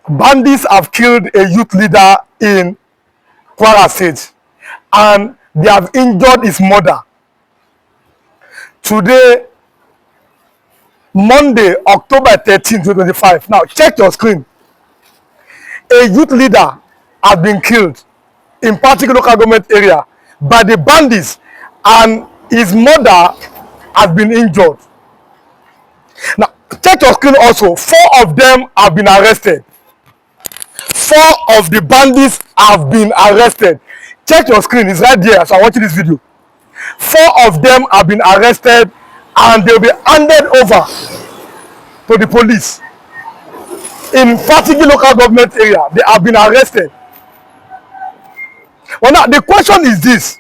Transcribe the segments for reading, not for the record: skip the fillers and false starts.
Bandits have killed a youth leader in Kwara State and they have injured his mother. Today, Monday, October 13, 2025. Now, check your screen. A youth leader has been killed in particular local government area by the bandits and his mother has been injured. Now, check your screen also. 4 of them have been arrested. 4 of the bandits have been arrested. Check your screen, it's right there as I'm watching this video. 4 of them have been arrested and they'll be handed over to the police. In particular local government area, they have been arrested. Well, now the question is this: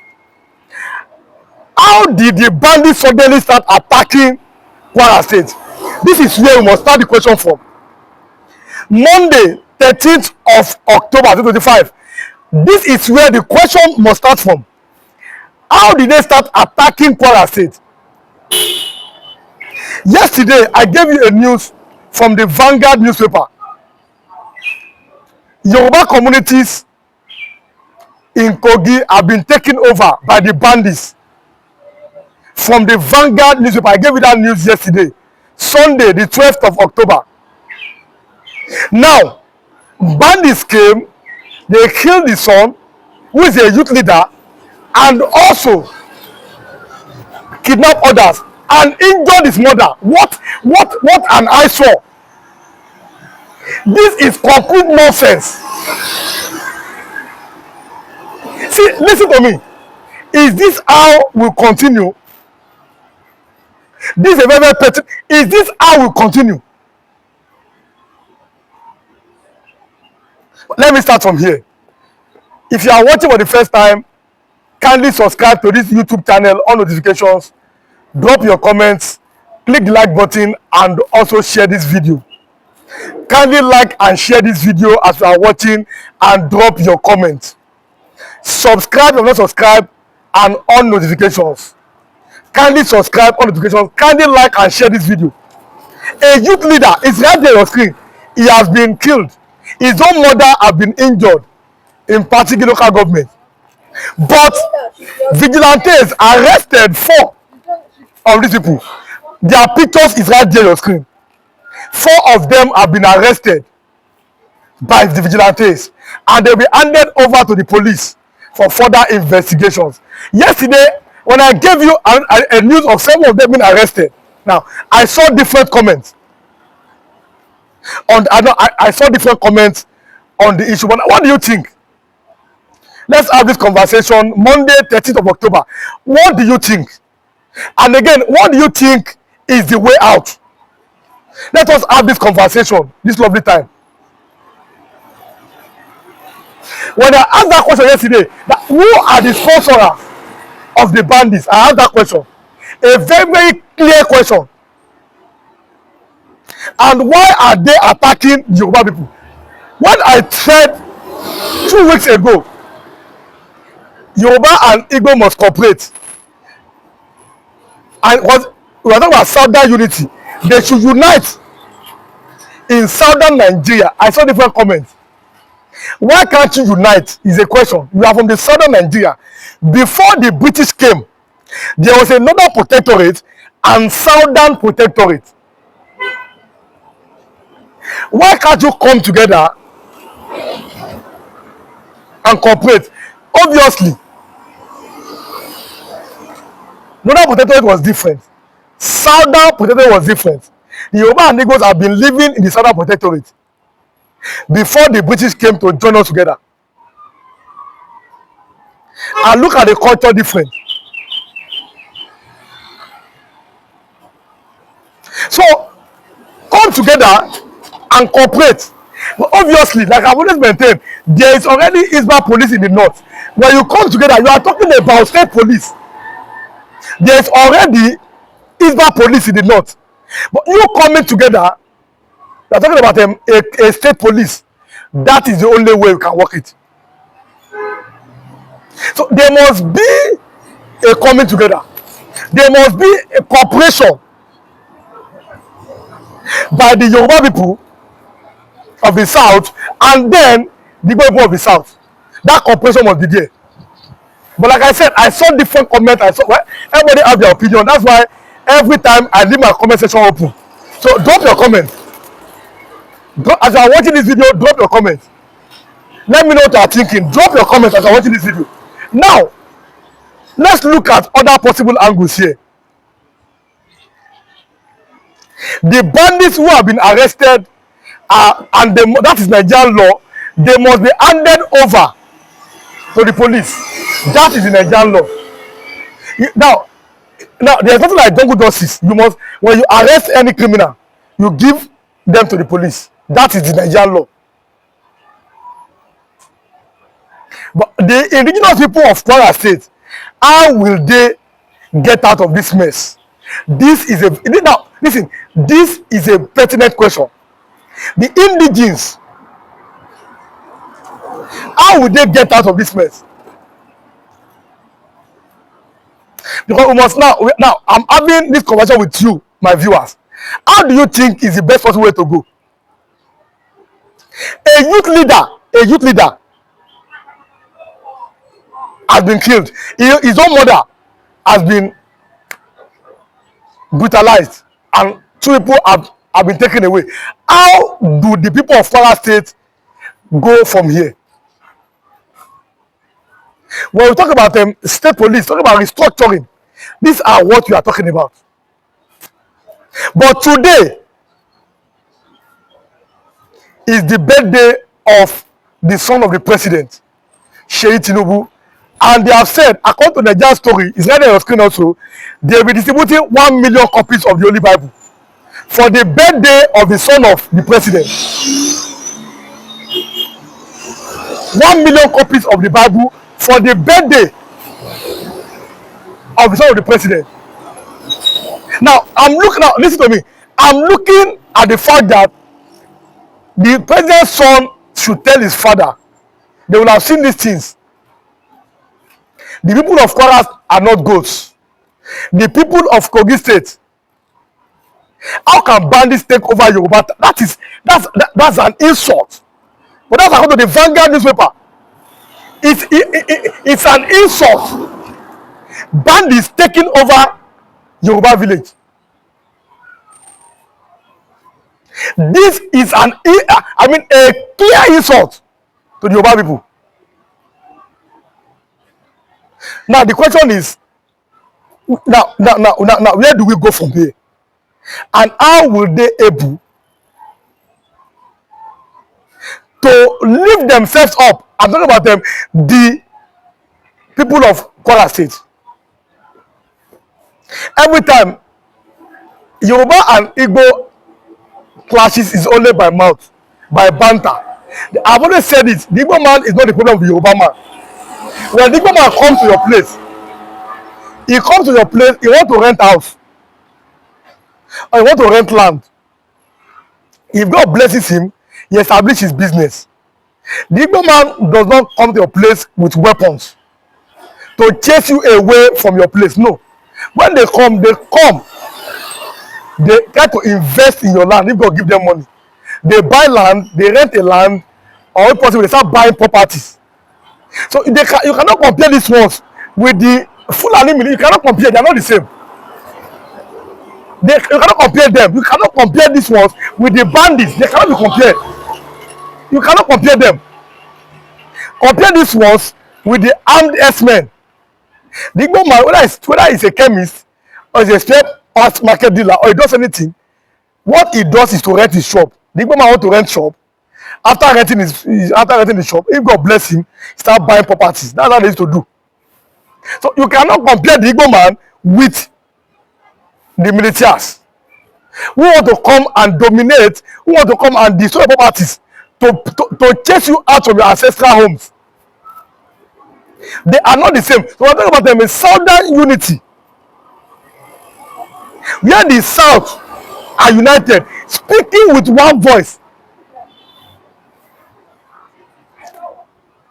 how did the bandits suddenly start attacking Kwara State? This is where we must start the question from. Monday, 13th of October 2025. This is where the question must start from. How did they start attacking Kwara State? Yesterday, I gave you a news from the Vanguard newspaper. Yoruba communities in Kogi have been taken over by the bandits. From the Vanguard newspaper, I gave you that news yesterday, Sunday, the 12th of October. Now, bandits came, they killed the son, who is a youth leader, and also kidnapped others and injured his mother. What an eyesore. This is complete nonsense. See, listen to me. Is this how we continue? This is a very petty. Is this how we continue? Let me start from here. If you are watching for the first time, kindly subscribe to this YouTube channel on notifications, drop your comments, click the like button, and also share this video. Kindly like and share this video as you are watching and drop your comments. Subscribe if you not subscribe and on notifications. Kindly subscribe on notifications. Kindly like and share this video. A youth leader is right there on your screen. He has been killed. His own mother has been injured in particular local government. But vigilantes arrested 4 of these people. Their pictures is right there on your screen. 4 of them have been arrested by the vigilantes and they'll be handed over to the police for further investigations. Yesterday, when I gave you a news of some of them being arrested, now I saw different comments. I saw different comments on the issue. But what do you think? Let's have this conversation Monday, 13th of October. What do you think? And again, what do you think is the way out? Let us have this conversation this lovely time. When I asked that question yesterday, that who are the sponsors of the bandits? I asked that question. A very, very clear question. And why are they attacking Yoruba people? When I said 2 weeks ago, Yoruba and Igbo must cooperate. And we were talking about Southern unity. They should unite in Southern Nigeria. I saw different comments. Why can't you unite is a question. You are from the Southern Nigeria. Before the British came, there was another protectorate and Southern protectorate. Why can't you come together and cooperate? Obviously, Northern protectorate was different. Southern protectorate was different. The Yoruba and Igbos have been living in the Southern protectorate before the British came to join us together. And look at the culture difference. So, come together and cooperate. But obviously, like I've always maintained, there is already Isba police in the north. When you come together, you are talking about state police. There is already Isba police in the north. But you coming together, you are talking about a state police. That is the only way we can work it. So there must be a coming together. There must be a cooperation by the Yoruba people of the south and then the people of the south. That cooperation must be there. But like I said, I saw different comments. I saw, well, everybody have their opinion. That's why every time I leave my comment section open. So drop your comment. As you are watching this video, drop your comment. Let me know what you are thinking. Drop your comment as you are watching this video. Now, let's look at other possible angles here. The bandits who have been arrested, and that is Nigerian law, they must be handed over to the police. That is the Nigerian law. Now there's nothing like jungle justice. You must, when you arrest any criminal, you give them to the police. That is the Nigerian law. But the indigenous people of Kwara State, how will they get out of this mess? This is a now listen. This is a pertinent question. The indigenes, how will they get out of this mess? Because we must now I'm having this conversation with you, my viewers. How do you think is the best possible way to go? A youth leader has been killed. His own mother has been brutalized, and two people have been taken away. How do the people of Kwara State go from here? When we talk about state police, talk about restructuring, these are what we are talking about. But today is the birthday of the son of the president, Sheyi Tinubu, and they have said, according to the Nigerian story, it's right on your screen also, they will be distributing 1 million copies of the Holy Bible for the birthday of the son of the president. 1 million copies of the Bible for the birthday of the son of the president. Now, listen to me. I'm looking at the fact that the president's son should tell his father. They will have seen these things. The people of Kwara are not goats. The people of Kogi State. How can bandits take over Yoruba? That's an insult. But that's according to the Vanguard newspaper. It's an insult. Bandits taking over Yoruba village. This is a clear insult to the Yoruba people. Now the question is, now where do we go from here? And how will they able to lift themselves up? I'm talking about them, the people of Kwara State. Every time Yoruba and Igbo clashes is only by mouth, by banter. I've always said it. The Igbo man is not the problem of the Yoruba man. When the Igbo man comes to your place, he comes to your place, he wants to rent house, or he wants to rent land. If God blesses him, he establishes his business. The Igbo man does not come to your place with weapons to chase you away from your place. No. When they come, they try to invest in your land if God give them money. They buy land, they rent a land, or if possible, they start buying properties. So you cannot compare these ones with the Fulani military. You cannot compare, they are not the same. You cannot compare them. You cannot compare these ones with the bandits. They cannot be compared. You cannot compare them. Compare these ones with the armed S-men. The Igbo man, whether he's a chemist or he's a straight past market dealer or he does anything, what he does is to rent his shop. The Igbo man wants to rent shop. After renting the shop, if God bless him, start buying properties. That's what he needs to do. So you cannot compare the Igbo man with the militias who want to come and dominate, who want to come and destroy properties to chase you out of your ancestral homes. They are not the same. So we're talking about them in southern unity, where the south are united, speaking with one voice.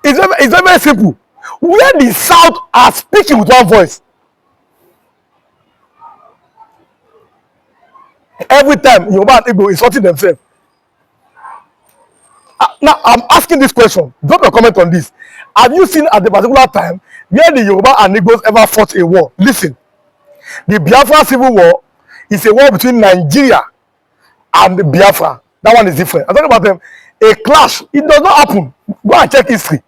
It's very, very simple. Where the south are speaking with one voice. Every time Yoruba and Igbo insulting themselves. Now, I'm asking this question. Drop a comment on this. Have you seen at the particular time where the Yoruba and Igbos ever fought a war? Listen, the Biafra Civil War is a war between Nigeria and Biafra. That one is different. I'm talking about them. A clash. It does not happen. Go and check history.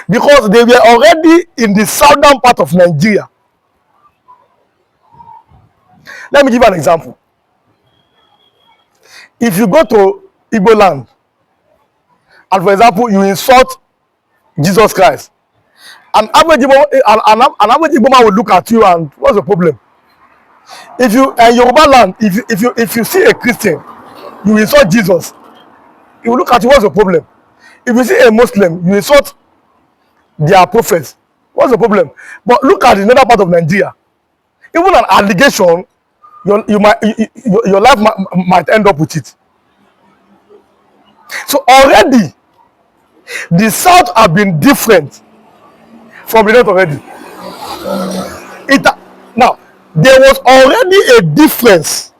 Because they were already in the southern part of Nigeria. Let me give you an example. If you go to Igbo land, and for example, you insult Jesus Christ, an average Igbo man will look at you and what's the problem? If you in Yoruba land, if you see a Christian, you insult Jesus, he will look at you, what's the problem? If you see a Muslim, you insult their prophets, what's the problem? But look at another part of Nigeria. Even an allegation, your life might end up with it. So already, the South have been different from the North already. Now, there was already a difference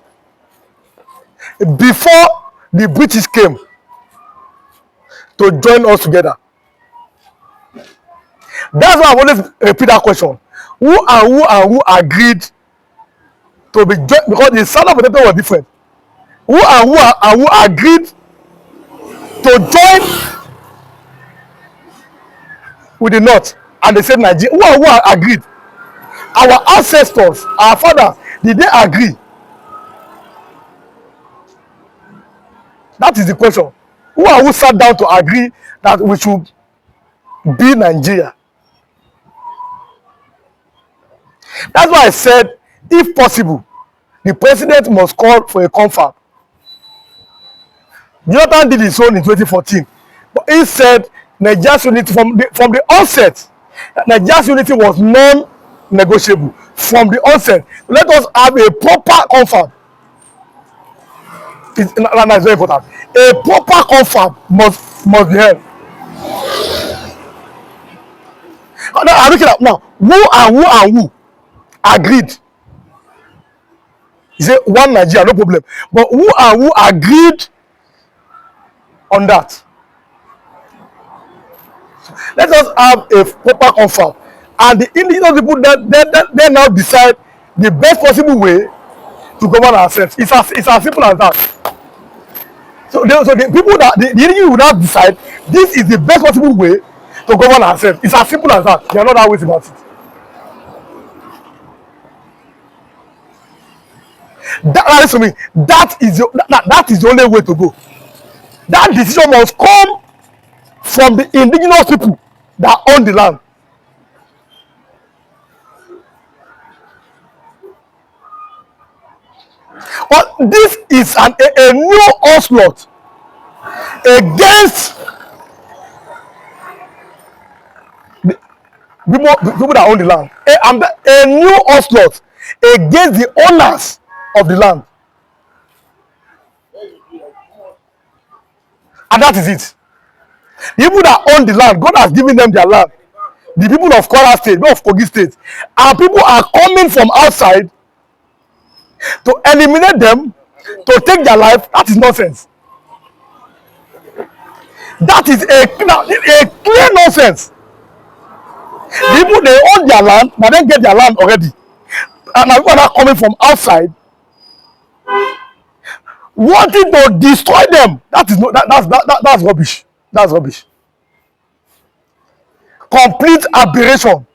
before the British came to join us together. That's why I always repeat that question. Who agreed to be joined? Because the Southern potato was different. Who agreed to join with the North? And they said Nigeria. Who agreed? Our ancestors, our fathers, did they agree? That is the question. Who sat down to agree that we should be Nigeria? That's why I said, if possible, the president must call for a confab. Jonathan did his own in 2014, but he said Nigeria's unity from the onset. Nigeria's unity was non-negotiable from the onset. Let us have a proper confab. That's very important. A proper confab must be held. Now I'm looking at now who agreed. He said one Nigeria, no problem. But who agreed on that? Let us have a proper confab, and the indigenous people they now decide the best possible way to govern ourselves. It's as simple as that. So the people that the indigenous will now decide this is the best possible way to govern ourselves. It's as simple as that. There are not ways about it. That to me, that is the only way to go. That decision must come from the indigenous people that own the land. But this is a new onslaught against the people that own the land. A new onslaught against the owners of the land. And that is it. The people that own the land, God has given them their land. The people of Kwara State, not of Kogi State. And people are coming from outside to eliminate them, to take their life. That is nonsense. That is a clear nonsense. The people, they own their land, but then get their land already. And people are coming from outside, wanting to destroy them. That's rubbish. That's rubbish. Complete aberration.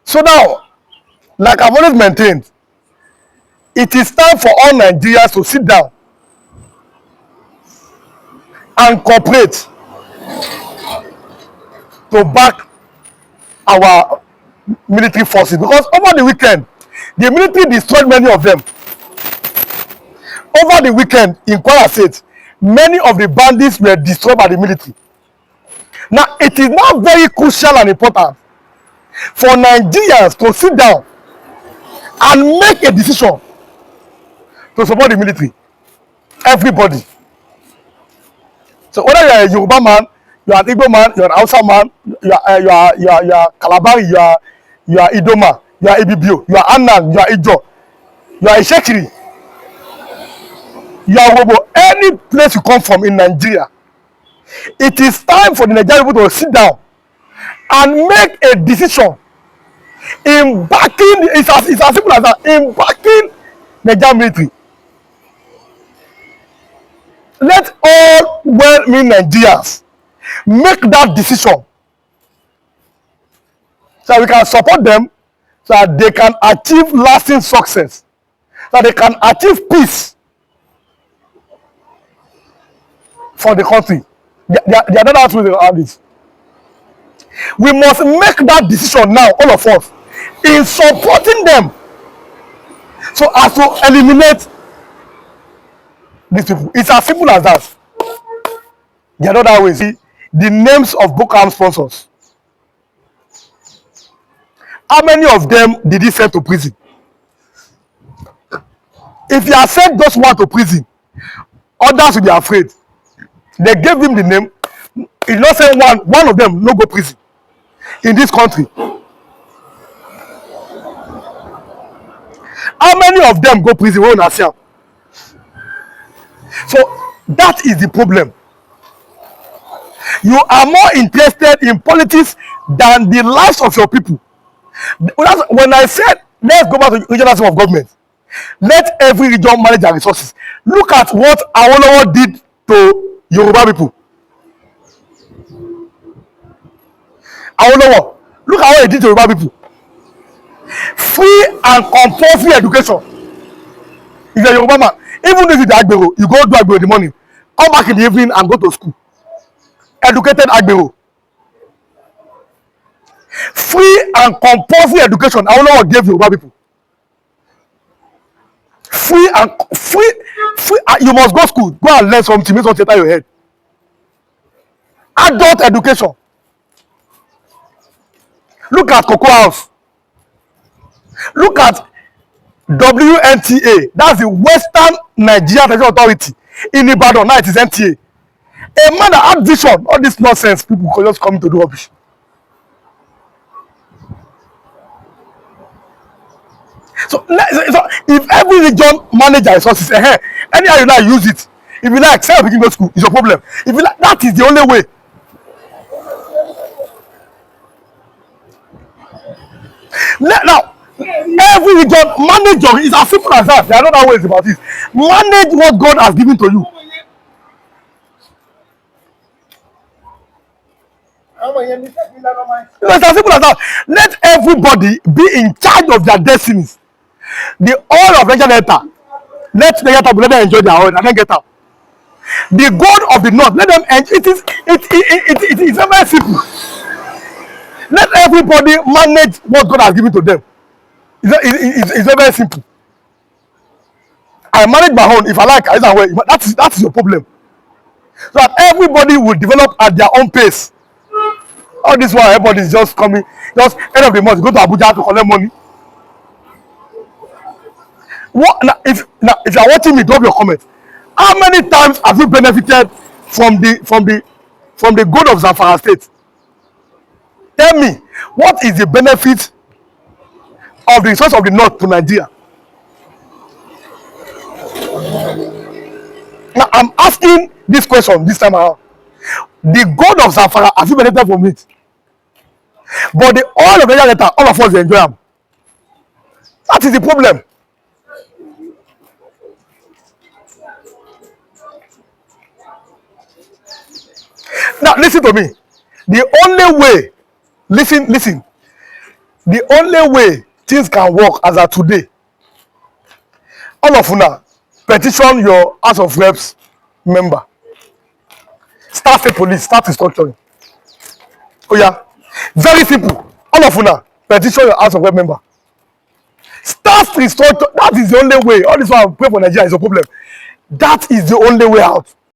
So now, like I've always maintained, it is time for all Nigerians to sit down and cooperate to back our military forces, because over the weekend the military destroyed many of them. Over the weekend in Kwara State, many of the bandits were destroyed by the military. Now it is now very crucial and important for Nigerians to sit down and make a decision to support the military. Everybody. So whether you are a Yoruba man, you are an Igbo man, you are an Hausa man, you are Kalabari, you are Idoma, you are Ibibio, you are Anan, you are Ijo, you are Ishekiri. Yoruba, any place you come from in Nigeria, it is time for the Nigerian people to sit down and make a decision in backing. It's as simple as that. In backing Nigerian military. Let all well-meaning Nigerians make that decision so that we can support them, so that they can achieve lasting success, so that they can achieve peace for the country. There are not ways around this. We must make that decision now, all of us, in supporting them, so as to eliminate these people. It's as simple as that. There are other ways. See, the names of Boko Haram sponsors. How many of them did he send to prison? If he has sent those one to prison, others will be afraid. They gave him the name. He not saying one of them no go prison in this country. How many of them go prison when I see them? So that is the problem. You are more interested in politics than the lives of your people. When I said let's go back to regional system of government, let every region manage their resources. Look at what Awolowo did to Yoruba people. Awolowo, look at what he did to Yoruba people. Free and compulsory education. If you're a Yoruba man, even if you do Agbero, you go do Agbero in the morning, come back in the evening and go to school. Educated Agbero. Free and compulsory education. Awolowo gave Yoruba people. Free. You must go school. Go and learn something. Make something enter your head. Adult education. Look at Cocoa House. Look at WNTA. That's the Western Nigeria Technical Authority in Ibadan. Now it is NTA. A man that had vision. All this nonsense, people could just come to do rubbish. So if every region manage their resources, anyhow you like use it. If you like sell picking go school, it's your problem. If you like, that is the only way. Now, every region manage your. It's as simple as that. There are no other ways about this. Manage what God has given to you. It's as simple as that. Let everybody be in charge of their destinies. The oil of Niger Delta, let them enjoy their oil and then get out. The God of the north, let them enjoy. It is very simple. Let everybody manage what God has given to them. It's very simple. I manage my own. If I like, that is your problem. So that everybody will develop at their own pace. All this while everybody is just coming, just end of the month, go to Abuja to collect money. If you are watching me, drop your comment. How many times have you benefited from the good of Zamfara State? Tell me, what is the benefit of the resource of the north to Nigeria? Now I'm asking this question this time around. The God of Zamfara, have you benefited from it? But the oil of Niger Delta, all of us enjoy them. That is the problem. Now listen to me. The only way, listen. The only way things can work as of today, all of you now petition your House of Reps member. Start state police, start restructuring. Oh yeah, very simple. All of you now petition your House of Reps member. Start restructuring. That is the only way. All this one pray for Nigeria is a problem. That is the only way out.